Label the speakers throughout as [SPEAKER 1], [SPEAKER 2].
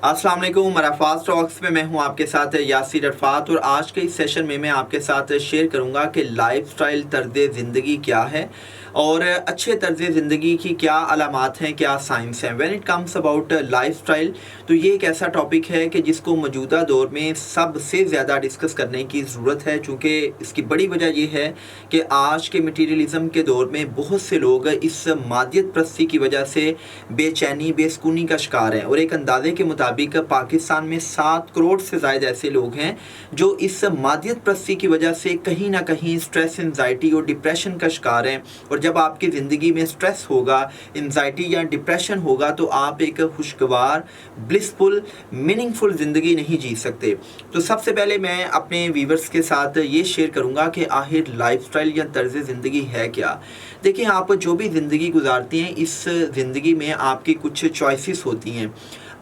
[SPEAKER 1] अस्सलाम वालेकुम। अरफात टॉक्स में मैं हूं आपके साथ यासिर अरफात, और आज के इस सेशन में मैं आपके साथ शेयर करूंगा कि लाइफस्टाइल तर्ज ज़िंदगी क्या है और अच्छे तर्ज ज़िंदगी की क्या अलामात हैं, क्या साइंस हैं। When it comes about lifestyle, तो ये एक ऐसा टॉपिक है कि जिसको मौजूदा दौर में सबसे ज़्यादा डिस्कस करने की ज़रूरत है, चूँकि इसकी बड़ी वजह ये है कि आज के मटीरियलिज़म के दौर में बहुत से लोग इस मादियत परस्ती की वजह से बेचैनी बेसुकूनी का शिकार हैं। और एक अंदाजे के मुताबिक पाकिस्तान में 7 करोड़ से ज़ायद ऐसे लोग हैं जो इस मादियत परस्ती की वजह से कहीं ना कहीं स्ट्रेस, एंजाइटी और डिप्रेशन का शिकार हैं। और जब आपकी ज़िंदगी में स्ट्रेस होगा, एंजाइटी या डिप्रेशन होगा, तो आप एक खुशगवार, ब्लिसफुल, मीनिंगफुल ज़िंदगी नहीं जी सकते। तो सबसे पहले मैं अपने व्यूवर्स के साथ ये शेयर करूँगा कि आखिर लाइफस्टाइल या तर्ज ज़िंदगी है क्या। देखिए, आप जो भी ज़िंदगी गुजारती हैं, इस ज़िंदगी में आपकी कुछ चॉइसेस होती हैं।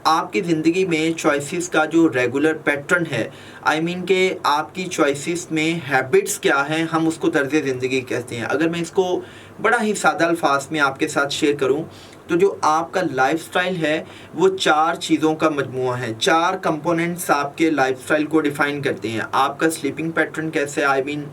[SPEAKER 1] आपकी ज़िंदगी में चॉइसेस का जो रेगुलर पैटर्न है, आई मीन के आपकी चॉइसेस में हैबिट्स क्या हैं, हम उसको तर्ज ज़िंदगी कहते हैं। अगर मैं इसको बड़ा ही सादा अल्फाज में आपके साथ शेयर करूं, तो जो आपका लाइफस्टाइल है वो 4 चीज़ों का मजमूआ है। 4 कंपोनेंट्स आपके लाइफस्टाइल को डिफ़ाइन करते हैं। आपका स्लीपिंग पैटर्न कैसे है, आई मीन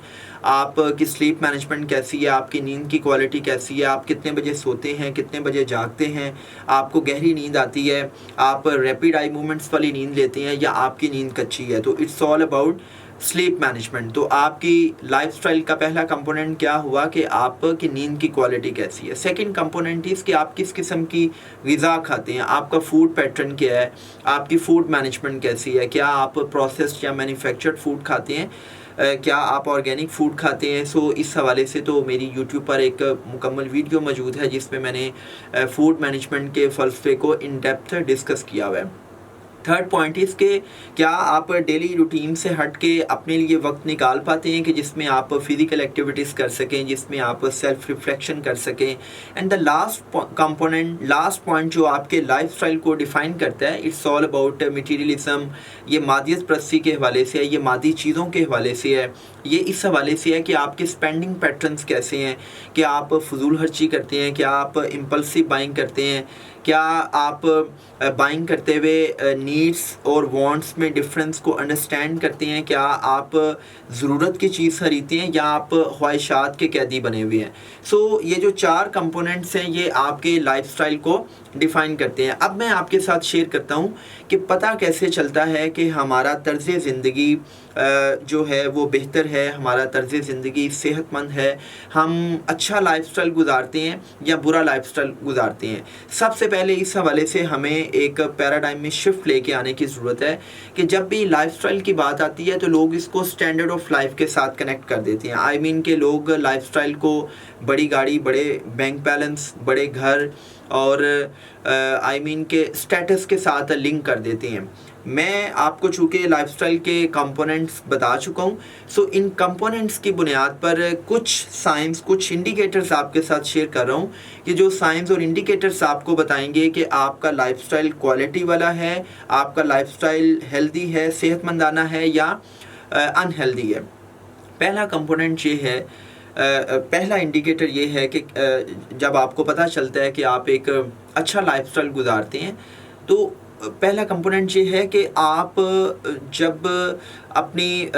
[SPEAKER 1] आपकी स्लीप मैनेजमेंट कैसी है, आपकी नींद की क्वालिटी कैसी है, आप कितने बजे सोते हैं, कितने बजे जागते हैं, आपको गहरी नींद आती है, आप रैपिड आई मूवमेंट्स वाली नींद लेते हैं या आपकी नींद कच्ची है। तो it's all about sleep management. तो आपकी लाइफस्टाइल का पहला कंपोनेंट क्या हुआ कि आपकी नींद की क्वालिटी कैसी है। सेकंड कंपोनेंट इज़ कि आप किस किस्म की ग़िज़ा खाते हैं, आपका फूड पैटर्न क्या है, आपकी फूड मैनेजमेंट कैसी है, क्या आप प्रोसेस्ड या मैन्युफैक्चर्ड फूड खाते हैं, क्या आप ऑर्गेनिक फूड खाते हैं। सो इस हवाले से तो मेरी यूट्यूब पर एक मुकम्मल वीडियो मौजूद है जिसमें मैंने फूड मैनेजमेंट के फ़लसफ़े को इन डेप्थ डिस्कस किया हुआ है। थर्ड पॉइंट इज़ के क्या आप डेली रूटीन से हट के अपने लिए वक्त निकाल पाते हैं कि जिसमें आप फिज़िकल एक्टिविटीज़ कर सकें, जिसमें आप सेल्फ रिफ्लेक्शन कर सकें। एंड द लास्ट पॉइंट जो आपके लाइफस्टाइल को डिफ़ाइन करता है, इट्स ऑल अबाउट मटीरियलिज्म। ये मादियत परस्ती के हवाले से है, ये मादी चीज़ों के हवाले से है, ये इस हवाले से है कि आपके स्पेंडिंग पैटर्न्स कैसे हैं, कि आप फजूल खर्ची करते हैं, क्या आप इम्पल्सिव बाइंग करते हैं, क्या आप बाइंग करते हुए नीड्स और वांट्स में डिफरेंस को अंडरस्टैंड करते हैं, क्या आप ज़रूरत की चीज़ खरीदते हैं या आप ख्वाहिशात के कैदी बने हुए हैं। सो ये जो 4 कंपोनेंट्स हैं ये आपके लाइफस्टाइल को डिफ़ाइन करते हैं। अब मैं आपके साथ शेयर करता हूँ कि पता कैसे चलता है कि हमारा तर्ज ज़िंदगी जो है वो बेहतर है, हमारा तर्ज ज़िंदगी सेहतमंद है, हम अच्छा लाइफस्टाइल गुजारते हैं या बुरा लाइफस्टाइल गुजारते हैं। सबसे पहले इस हवाले से हमें एक पैराडाइम में शिफ्ट लेके आने की ज़रूरत है कि जब भी लाइफस्टाइल की बात आती है तो लोग इसको स्टैंडर्ड ऑफ लाइफ के साथ कनेक्ट कर देते हैं। आई मीन के लोग लाइफस्टाइल को बड़ी गाड़ी, बड़े बैंक बैलेंस, बड़े घर और आई मीन के स्टेटस के साथ लिंक कर देते हैं। मैं आपको चूँकि लाइफस्टाइल के कंपोनेंट्स बता चुका हूँ, सो इन कंपोनेंट्स की बुनियाद पर कुछ साइंस, कुछ इंडिकेटर्स आपके साथ शेयर कर रहा हूँ कि जो साइंस और इंडिकेटर्स आपको बताएंगे कि आपका लाइफस्टाइल क्वालिटी वाला है, आपका लाइफस्टाइल हेल्दी है, सेहतमंदाना है या अनहेल्दी है। पहला कंपोनेंट ये है, पहला इंडिकेटर ये है कि जब आपको पता चलता है कि आप एक अच्छा लाइफस्टाइल गुजारते हैं, तो पहला कंपोनेंट ये है कि आप जब अपनी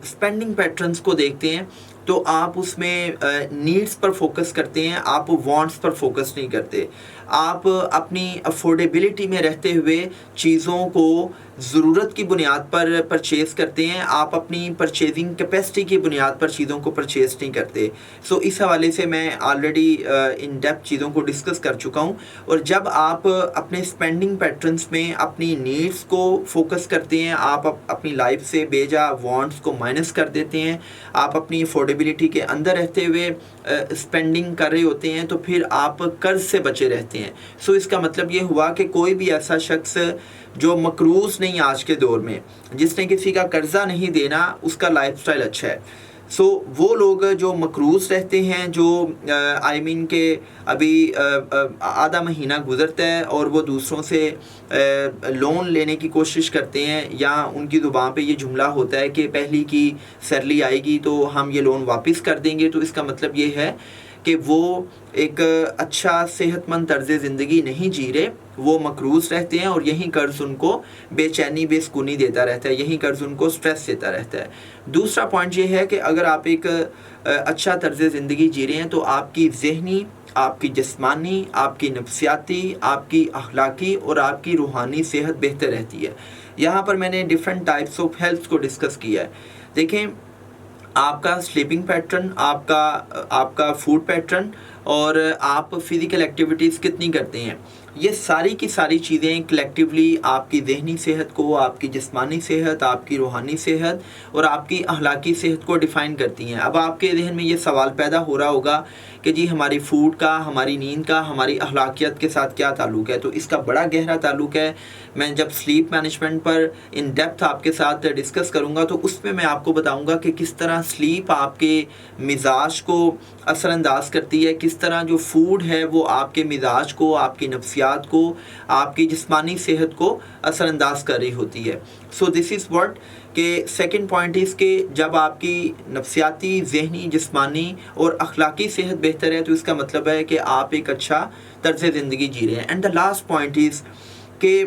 [SPEAKER 1] स्पेंडिंग पैटर्न्स को देखते हैं तो आप उसमें नीड्स पर फोकस करते हैं, आप वांट्स पर फोकस नहीं करते। आप अपनी अफोर्डेबिलिटी में रहते हुए चीज़ों को ज़रूरत की बुनियाद पर परचेज़ करते हैं, आप अपनी परचेजिंग कैपेसिटी की बुनियाद पर चीज़ों को परचेज़ नहीं करते। सो इस हवाले से मैं ऑलरेडी इन डेप्थ चीज़ों को डिस्कस कर चुका हूँ। और जब आप अपने स्पेंडिंग पैटर्न्स में अपनी नीड्स को फोकस करते हैं, आप अपनी लाइफ से बेजा वांट्स को माइनस कर देते हैं, आप अपनी अफोर्डेबिलिटी के अंदर रहते हुए स्पेंडिंग कर रहे होते हैं, तो फिर आप कर्ज से बचे रहते हैं। सो इसका मतलब ये हुआ कि कोई भी ऐसा शख्स जो मकरूज़ नहीं आज के दौर में, जिसने किसी का कर्जा नहीं देना, उसका लाइफस्टाइल अच्छा है। सो वो लोग जो मकरूज़ रहते हैं, जो आई मीन के अभी आधा महीना गुज़रता है और वो दूसरों से लोन लेने की कोशिश करते हैं, या उनकी ज़ुबान पे ये जुमला होता है कि पहली की सैलरी आएगी तो हम ये लोन वापस कर देंगे। तो इसका मतलब ये है कि वो एक अच्छा सेहतमंद तर्ज़ ज़िंदगी नहीं जी रहे, وہ مقروض رہتے ہیں اور یہی قرض ان کو بے چینی بے سکونی دیتا رہتا ہے، یہی قرض ان کو سٹریس دیتا رہتا ہے۔ دوسرا پوائنٹ یہ ہے کہ اگر آپ ایک اچھا طرز زندگی جی رہے ہیں تو آپ کی ذہنی، آپ کی جسمانی، آپ کی نفسیاتی، آپ کی اخلاقی اور آپ کی روحانی صحت بہتر رہتی ہے۔ یہاں پر میں نے ڈیفرنٹ ٹائپس آف ہیلتھ کو ڈسکس کیا ہے۔ دیکھیں، آپ کا سلیپنگ پیٹرن، آپ کا فوڈ پیٹرن اور آپ فزیکل ایکٹیویٹیز کتنی کرتے ہیں، یہ ساری کی ساری چیزیں کلیکٹیولی آپ کی ذہنی صحت کو، آپ کی جسمانی صحت، آپ کی روحانی صحت اور آپ کی اخلاقی صحت کو ڈیفائن کرتی ہیں۔ اب آپ کے ذہن میں یہ سوال پیدا ہو رہا ہوگا کہ جی ہماری فوڈ کا، ہماری نیند کا، ہماری اخلاقیات کے ساتھ کیا تعلق ہے؟ تو اس کا بڑا گہرا تعلق ہے۔ میں جب slip management per in depth آپ کے ساتھ ڈسکس کروں گا تو اس میں آپ کو بتاؤں گا کہ کس طرح سلیپ آپ کے مزاج کو اثر انداز کرتی ہے، کس طرح جو فوڈ ہے وہ آپ کے مزاج کو، آپ کی نفسیات کو، آپ کی جسمانی صحت کو اثر انداز کر رہی ہوتی ہے۔ سو دس از واٹ کہ سیکنڈ پوائنٹ از کہ جب آپ کی نفسیاتی، ذہنی، جسمانی اور اخلاقی صحت بہتر ہے تو اس کا مطلب ہے کہ آپ ایک اچھا طرز زندگی جی رہے ہیں۔ And the last point is کہ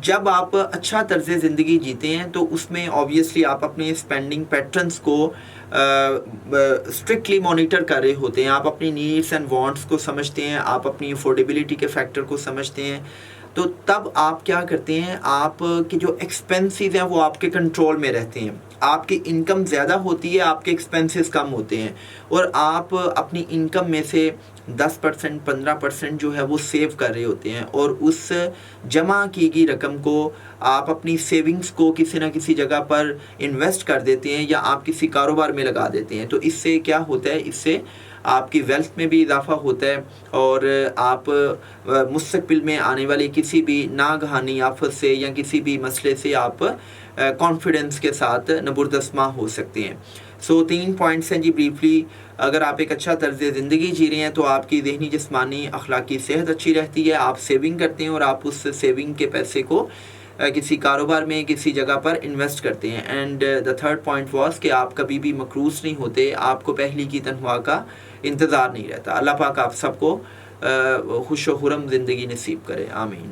[SPEAKER 1] جب آپ اچھا طرز زندگی جیتے ہیں تو اس میں آبویسلی آپ اپنے اسپینڈنگ پیٹرنز کو اسٹرکٹلی مانیٹر کر رہے ہوتے ہیں، آپ اپنی نیڈس اینڈ وانٹس کو سمجھتے ہیں، آپ اپنی افورڈیبلٹی کے فیکٹر کو سمجھتے ہیں۔ تو تب آپ کیا کرتے ہیں، آپ کی جو ایکسپینسز ہیں وہ آپ کے کنٹرول میں رہتے ہیں، آپ کی انکم زیادہ ہوتی ہے، آپ کے ایکسپینسز کم ہوتے ہیں، اور آپ اپنی انکم میں سے 10%، 15% جو ہے وہ سیو کر رہے ہوتے ہیں، اور اس جمع کی گئی رقم کو آپ اپنی سیونگز کو کسی نہ کسی جگہ پر انویسٹ کر دیتے ہیں یا آپ کسی کاروبار میں لگا دیتے ہیں۔ تو اس سے کیا ہوتا ہے، اس سے آپ کی ویلتھ میں بھی اضافہ ہوتا ہے اور آپ مستقبل میں آنے والی کسی بھی ناگہانی آفت سے یا کسی بھی مسئلے سے آپ کانفیڈنس کے ساتھ نبردسماں ہو سکتے ہیں۔ سو 3 پوائنٹس ہیں جی بریفلی۔ اگر آپ ایک اچھا طرز زندگی جی رہے ہیں تو آپ کی ذہنی، جسمانی، اخلاقی صحت اچھی رہتی ہے، آپ سیونگ کرتے ہیں اور آپ اس سیونگ کے پیسے کو کسی کاروبار میں، کسی جگہ پر انویسٹ کرتے ہیں۔ And the third point was کہ آپ کبھی بھی مقروض نہیں ہوتے، آپ کو پہلی کی تنخواہ کا انتظار نہیں رہتا۔ اللہ پاک آپ سب کو خوش و خرم زندگی نصیب کرے، آمین۔